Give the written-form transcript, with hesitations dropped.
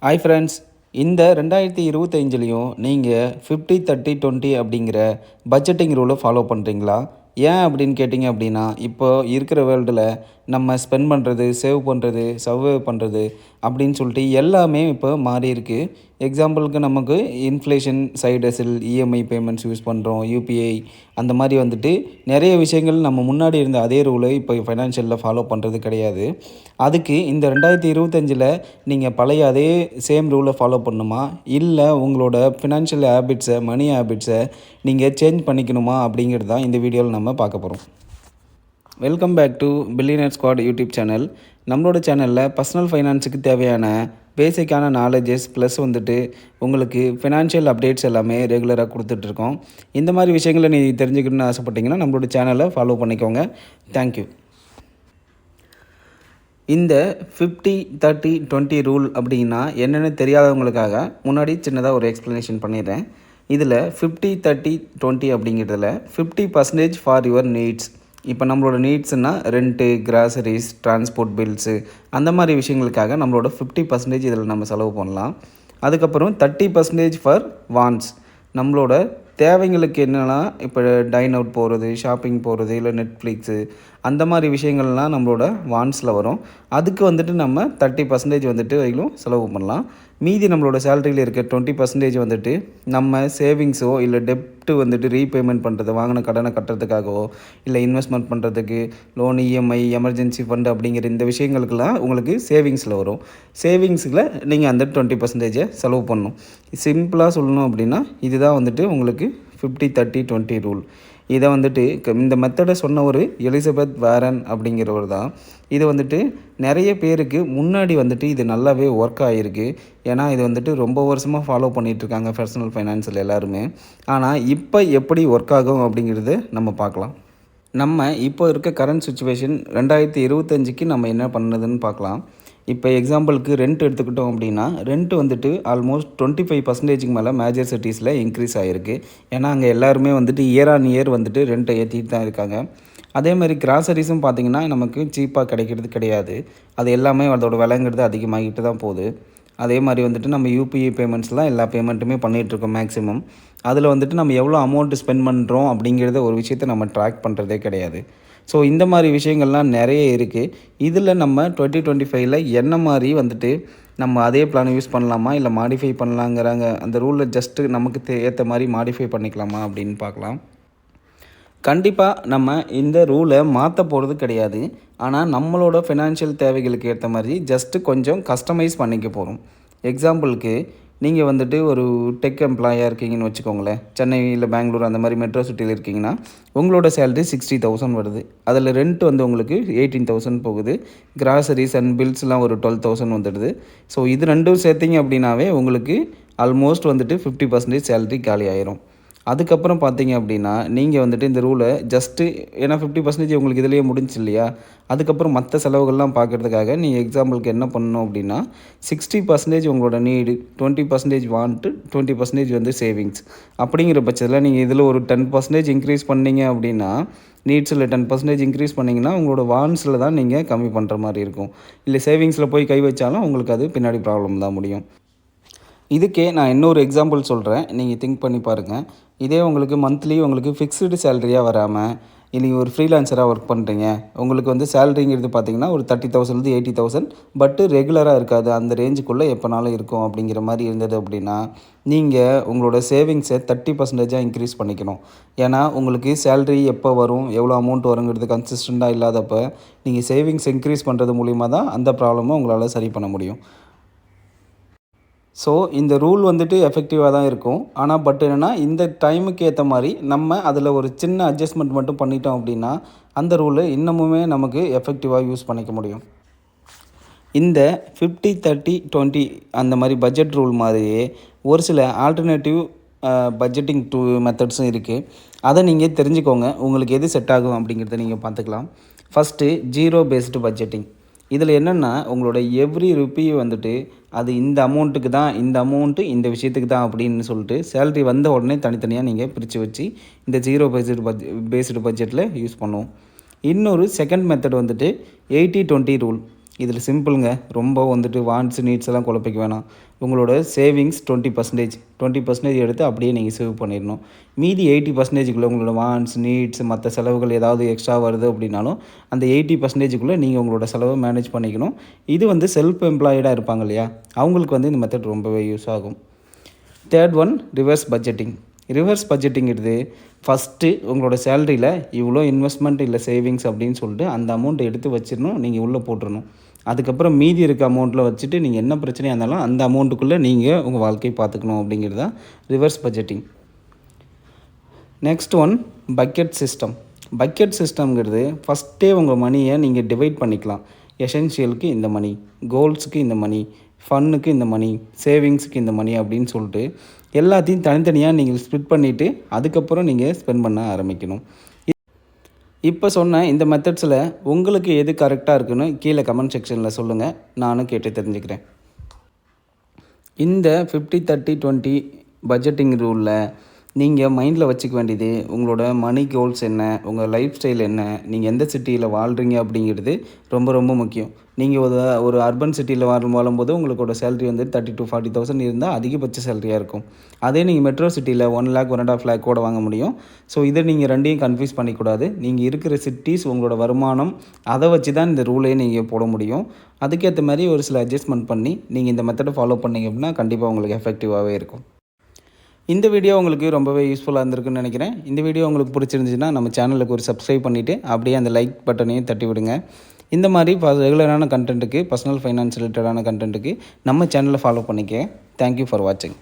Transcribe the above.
Hi friends, இந்த 2025லையும் நீங்கள் 50-30-20 அப்படிங்கிற பட்ஜெட்டிங் ரூலை ஃபாலோ பண்ணுறீங்களா? ஏன் அப்படின்னு கேட்டிங்க அப்படின்னா, இப்போ இருக்கிற வேர்ல்டில் நம்ம ஸ்பெண்ட் பண்ணுறது, சேவ் பண்ணுறது, சர்வே பண்ணுறது அப்படின்னு சொல்லிட்டு எல்லாமே இப்போ மாறியிருக்கு. எக்ஸாம்பிளுக்கு நமக்கு inflation side hustle, EMI payments use பண்ணுறோம், யூபிஐ அந்த மாதிரி வந்துட்டு நிறைய விஷயங்கள் நம்ம முன்னாடி இருந்த அதே ரூலை இப்போ ஃபைனான்ஷியலில் ஃபாலோ பண்ணுறது கிடையாது. அதுக்கு இந்த 2025ல் நீங்கள் பழைய அதே சேம் ரூலை ஃபாலோ பண்ணணுமா? இல்லை உங்களோட ஃபினான்ஷியல் ஹேபிட்ஸை, மணி ஹேபிட்ஸை நீங்கள் சேஞ்ச் பண்ணிக்கணுமா? அப்படிங்கிறது தான் இந்த வீடியோவில் நம்ம பார்க்க போகிறோம். Welcome back to billionaire squad YouTube channel. நம்மளோட சேனலில் பர்சனல் ஃபைனான்ஸுக்கு தேவையான பேசிக்கான நாலேஜஸ் ப்ளஸ் வந்துட்டு உங்களுக்கு ஃபினான்ஷியல் அப்டேட்ஸ் எல்லாமே ரெகுலராக கொடுத்துட்ருக்கோம். இந்த மாதிரி விஷயங்களை நீங்கள் தெரிஞ்சுக்கணுன்னு ஆசைப்பட்டீங்கன்னா நம்மளோட சேனலை ஃபாலோ பண்ணிக்கோங்க. தேங்க்யூ. இந்த 50-30-20 ரூல் அப்படின்னா என்னென்னு தெரியாதவங்களுக்காக முன்னாடி சின்னதாக ஒரு எக்ஸ்ப்ளனேஷன் பண்ணிடுறேன். இதில் 50-30-20 அப்படிங்கிறதுல 50% ஃபார் யுவர் நீட்ஸ். இப்போ நம்மளோட நீட்ஸ்னால் ரெண்ட்டு, கிராசரிஸ், டிரான்ஸ்போர்ட் பில்ஸு அந்த மாதிரி விஷயங்களுக்காக நம்மளோட 50% இதில் நம்ம செலவு பண்ணலாம். அதுக்கப்புறம் 30% ஃபார் வான்ஸ். நம்மளோட தேவைங்களுக்கு என்னென்னா இப்போ டைன் அவுட் போகிறது, ஷாப்பிங் போகிறது, இல்லை நெட்ஃப்ளிக்ஸு அந்த மாதிரி விஷயங்கள்லாம் நம்மளோட வான்ஸில் வரும். அதுக்கு வந்துட்டு நம்ம 30% வந்துட்டு வரைக்கும் செலவு பண்ணலாம். மீதி நம்மளோட சேலரியில் இருக்க 20% வந்துட்டு நம்ம சேவிங்ஸோ இல்லை டெப்ட்டு வந்துட்டு ரீபேமெண்ட் பண்ணுறது, வாங்கின கடனை கட்டுறதுக்காகவோ இல்லை இன்வெஸ்ட்மெண்ட் பண்ணுறதுக்கு லோன், இஎம்ஐ, எமர்ஜென்சி ஃபண்டு அப்படிங்கிற இந்த விஷயங்களுக்கெல்லாம் உங்களுக்கு சேவிங்ஸில் வரும். சேவிங்ஸில் நீங்கள் அந்த 20% செலவு பண்ணணும். சிம்பிளாக சொல்லணும் அப்படின்னா இதுதான் வந்துட்டு உங்களுக்கு 50-30-20 ரூல். இதை வந்துட்டு இந்த மெத்தடை சொன்ன ஒரு எலிசபெத் வாரன் அப்படிங்கிறவர் தான். இது வந்துட்டு நிறைய பேருக்கு முன்னாடி வந்துட்டு இது நல்லாவே ஒர்க் ஆகிருக்கு. ஏன்னா இது வந்துட்டு ரொம்ப வருஷமாக ஃபாலோ பண்ணிகிட்ருக்காங்க பர்சனல் ஃபைனான்ஸில் எல்லாருமே. ஆனால் இப்போ எப்படி ஒர்க் ஆகும் அப்படிங்கிறது நம்ம பார்க்கலாம். நம்ம இப்போ இருக்க கரண்ட் சுச்சுவேஷன் 2025க்கு நம்ம என்ன பண்ணுதுன்னு பார்க்கலாம். இப்போ எக்ஸாம்பிளுக்கு ரெண்ட் எடுத்துக்கிட்டோம் அப்படின்னா ரெண்ட் வந்துட்டு ஆல்மோஸ்ட் 25%க்கு மேலே மேஜர் சிட்டிஸில் இன்க்ரீஸ் ஆகிருக்கு. ஏன்னா அங்கே எல்லாருமே வந்துட்டு இயர் ஆன் இயர் வந்துட்டு ரெண்ட்டை ஏற்றிட்டு தான் இருக்காங்க. அதே மாதிரி கிராசரிஸும் பார்த்திங்கன்னா நமக்கு சீப்பாக கிடைக்கிறது கிடையாது. அது எல்லாமே அதோட விலைங்கிறது அதிகமாகிட்டு தான் போகுது. அதே மாதிரி வந்துட்டு நம்ம யூபிஐ பேமெண்ட்ஸ்லாம் எல்லா பேமெண்ட்டுமே பண்ணிகிட்ருக்கோம் மேக்ஸிமம். அதில் வந்துட்டு நம்ம எவ்வளோ அமௌண்ட்டு ஸ்பெண்ட் பண்ணுறோம் அப்படிங்கிறத ஒரு விஷயத்தை நம்ம ட்ராக் பண்ணுறதே கிடையாது. ஸோ இந்த மாதிரி விஷயங்கள்லாம் நிறைய இருக்குது. இதில் நம்ம 2025ல் என்ன மாதிரி வந்துட்டு நம்ம அதே பிளான் யூஸ் பண்ணலாமா, இல்லை மாடிஃபை பண்ணலாங்கிறாங்க. அந்த ரூலில் ஜஸ்ட்டு நமக்கு ஏற்ற மாதிரி மாடிஃபை பண்ணிக்கலாமா அப்படின்னு பார்க்கலாம். கண்டிப்பாக நம்ம இந்த ரூலை மாற்ற போகிறது கிடையாது. ஆனால் நம்மளோட ஃபினான்ஷியல் தேவைகளுக்கு ஏற்ற மாதிரி ஜஸ்ட்டு கொஞ்சம் கஸ்டமைஸ் பண்ணிக்க போகிறோம். எக்ஸாம்பிளுக்கு நீங்கள் வந்துட்டு ஒரு டெக் எம்ப்ளாயாக இருக்கீங்கன்னு வச்சுக்கோங்களேன். சென்னை இல்லை பெங்களூர் அந்த மாதிரி மெட்ரோ சிட்டியில் இருக்கீங்கன்னா உங்களோட சேலரி 60,000 வருது. அதில் ரெண்ட் வந்து உங்களுக்கு 18,000 போகுது. கிராசரிஸ் அண்ட் பில்ஸ்லாம் ஒரு 12,000 வந்துடுது. ஸோ இது ரெண்டும் சேர்த்திங்க அப்படின்னாவே உங்களுக்கு ஆல்மோஸ்ட் வந்துட்டு 50% சேலரி காலி ஆயிரும். அதுக்கப்புறம் பார்த்தீங்க அப்படின்னா நீங்கள் வந்துட்டு இந்த ரூலை ஜஸ்ட்டு ஏன்னா 50% உங்களுக்கு இதிலேயே முடிஞ்சு இல்லையா, அதுக்கப்புறம் மற்ற செலவுகள்லாம் பார்க்குறதுக்காக நீங்கள் எக்ஸாம்பிளுக்கு என்ன பண்ணணும் அப்படின்னா 60% உங்களோட நீடு, 20% வாண்ட்டு, 20% வந்து சேவிங்ஸ். அப்படிங்கிற பட்சத்தில் நீங்கள் இதில் ஒரு 10% இன்க்ரீஸ் பண்ணிங்க அப்படின்னா நீட்ஸில் 10% இன்க்ரீஸ் பண்ணிங்கன்னா உங்களோட வான்ஸில் தான் நீங்கள் கம்மி பண்ணுற மாதிரி இருக்கும். இல்லை சேவிங்ஸில் போய் கை வச்சாலும் உங்களுக்கு அது பின்னாடி ப்ராப்ளம் தான் முடியும். இதுக்கே நான் இன்னொரு எக்ஸாம்பிள் சொல்கிறேன், நீங்கள் திங்க் பண்ணி பாருங்கள். இதே உங்களுக்கு மந்த்லி உங்களுக்கு ஃபிக்ஸ்டு சேலரியாக வராமல் நீங்கள் ஒரு ஃப்ரீலான்சராக ஒர்க் பண்ணுறீங்க. உங்களுக்கு வந்து சேலரிங்கிறது பார்த்திங்கன்னா ஒரு 30,000 80,000 பட்டு ரெகுலராக இருக்காது. அந்த ரேஞ்சுக்குள்ளே எப்போனாலும் இருக்கும் அப்படிங்கிற மாதிரி இருந்தது அப்படின்னா நீங்கள் உங்களோட சேவிங்ஸை 30%ஆக இன்க்ரீஸ் பண்ணிக்கணும். ஏன்னா உங்களுக்கு சேலரி எப்போ வரும், எவ்வளோ அமௌண்ட் வருங்கிறது கன்சிஸ்டண்ட்டாக இல்லாதப்போ நீங்கள் சேவிங்ஸ் இன்க்ரீஸ் பண்ணுறது மூலிமா தான் அந்த ப்ராப்ளமை உங்களால் சரி பண்ண முடியும். ஸோ இந்த ரூல் வந்துட்டு எஃபெக்டிவாக தான் இருக்கும். ஆனால் என்னென்னா இந்த டைமுக்கு ஏற்ற மாதிரி நம்ம அதில் ஒரு சின்ன அட்ஜஸ்ட்மெண்ட் மட்டும் பண்ணிட்டோம் அப்படின்னா அந்த ரூலை இன்னமுமே நமக்கு எஃபெக்டிவாக யூஸ் பண்ணிக்க முடியும். இந்த 50-30-20 அந்த மாதிரி பட்ஜெட் ரூல் மாதிரியே ஒரு சில ஆல்டர்னேட்டிவ் பட்ஜெட்டிங் மெத்தட்ஸும் இருக்குது. அதை நீங்கள் தெரிஞ்சுக்கோங்க. உங்களுக்கு எது செட் ஆகும் அப்படிங்கிறத நீங்கள் பார்த்துக்கலாம். First zero based budgeting. இதில் என்னென்னா உங்களோட எவ்ரி ருப்பி வந்துட்டு அது இந்த அமௌண்ட்டுக்கு தான், இந்த அமௌண்ட்டு இந்த விஷயத்துக்கு தான் அப்படின்னு சொல்லிட்டு சேலரி வந்த உடனே தனித்தனியாக நீங்கள் பிரித்து வச்சு இந்த ஜீரோ பேஸ்டு பட்ஜெட்டில் யூஸ் பண்ணுவோம். இன்னொரு செகண்ட் மெத்தட் வந்துட்டு 80-20 ரூல். இதில் சிம்பிளுங்க. ரொம்ப வந்துட்டு வாண்ட்ஸ் நீட்ஸ் எல்லாம் குழப்பிக்க வேணாம். உங்களோட சேவிங்ஸ் 20% எடுத்து அப்படியே நீங்கள் சேவ் பண்ணிடணும். மீதி 80%க்குள்ளே உங்களோட வாண்ட்ஸ் நீட்ஸ் மற்ற செலவுகள் ஏதாவது எக்ஸ்ட்ரா வருது அப்படின்னாலும் அந்த 80%க்குள்ளே நீங்கள் உங்களோட செலவை மேனேஜ் பண்ணிக்கணும். இது வந்து செல்ஃப் எம்ப்ளாய்டாக இருப்பாங்க இல்லையா, அவங்களுக்கு வந்து இந்த மெத்தட் ரொம்பவே யூஸ் ஆகும். Third one, reverse budgeting. ரிவர்ஸ் பட்ஜெட்டிங்கிறது ஃபஸ்ட்டு உங்களோட சேலரியில் இவ்வளோ இன்வெஸ்ட்மெண்ட் இல்லை சேவிங்ஸ் அப்படின்னு சொல்லிட்டு அந்த அமௌண்ட்டை எடுத்து வச்சிடணும், நீங்கள் உள்ளே போட்டுடணும். அதுக்கப்புறம் மீதி இருக்க அமௌண்ட்டில் வச்சுட்டு நீங்கள் என்ன பிரச்சனையாக இருந்தாலும் அந்த அமௌண்ட்டுக்குள்ளே நீங்கள் உங்கள் வாழ்க்கையை பார்த்துக்கணும் அப்படிங்கிறது தான் reverse budgeting. Next one, bucket system. Bucket சிஸ்டம்ங்கிறது ஃபஸ்ட்டே உங்கள் மணியை நீங்கள் டிவைட் பண்ணிக்கலாம். எசென்ஷியலுக்கு இந்த மணி, கோல்ஸுக்கு இந்த மணி, ஃபன்னுக்கு இந்த மணி, சேவிங்ஸுக்கு இந்த மணி அப்படின்னு சொல்லிட்டு எல்லாத்தையும் தனித்தனியாக நீங்கள் ஸ்ப்ளிட் பண்ணிவிட்டு அதுக்கப்புறம் நீங்கள் ஸ்பெண்ட் பண்ண ஆரம்பிக்கணும். இப்போ சொன்ன இந்த மெத்தட்ஸில் உங்களுக்கு எது கரெக்டாக இருக்குன்னு கீழே கமெண்ட் செக்ஷனில் சொல்லுங்கள், நானும் கேட்டு தெரிஞ்சுக்கிறேன். இந்த 50-30-20 பட்ஜெட்டிங் ரூலில் நீங்கள் மைண்டில் வச்சுக்க வேண்டியது உங்களோட மணி கோல்ஸ் என்ன, உங்கள் லைஃப் ஸ்டைல் என்ன, நீங்கள் எந்த சிட்டியில் வாழ்கிறீங்க அப்படிங்கிறது ரொம்ப ரொம்ப முக்கியம். நீங்கள் ஒரு அர்பன் சிட்டியில் வாழும்போது உங்களோட சேலரி வந்து 30,000 to 40,000 இருந்தால் அதிகபட்ச சேலரியாக இருக்கும். அதே நீங்கள் மெட்ரோ சிட்டியில் 1 lakh 1.5 lakh கூட வாங்க முடியும். ஸோ இதை நீங்கள் ரெண்டையும் கன்ஃபியூஸ் பண்ணிக்கூடாது. நீங்கள் இருக்கிற சிட்டிஸ் உங்களோட வருமானம் அதை வச்சு தான் இந்த ரூலே நீங்கள் போட முடியும். அதுக்கேற்ற மாதிரி ஒரு சில அட்ஜஸ்ட்மெண்ட் பண்ணி நீங்கள் இந்த மெத்தடை ஃபாலோ பண்ணிங்க அப்படின்னா கண்டிப்பாக உங்களுக்கு எஃபெக்டிவாகவே இருக்கும். இந்த வீடியோ உங்களுக்கு ரொம்பவே யூஸ்ஃபுல்லாக இருந்திருக்குன்னு நினைக்கிறேன். இந்த வீடியோ உங்களுக்கு பிடிச்சிருந்துச்சுன்னா நம்ம சேனலுக்கு ஒரு சப்ஸ்கிரைப் பண்ணிவிட்டு அப்படியே அந்த லைக் பட்டனையும் தட்டி விடுங்க. இந்த மாதிரி ரெகுலரான கண்டென்ட்டுக்கு, பர்சனல் ஃபைனான்ஸ் ரிலேட்டடான கண்டென்ட்டுக்கு நம்ம சேனலை ஃபாலோ பண்ணிக்க. தேங்க்யூ ஃபார் வாட்சிங்.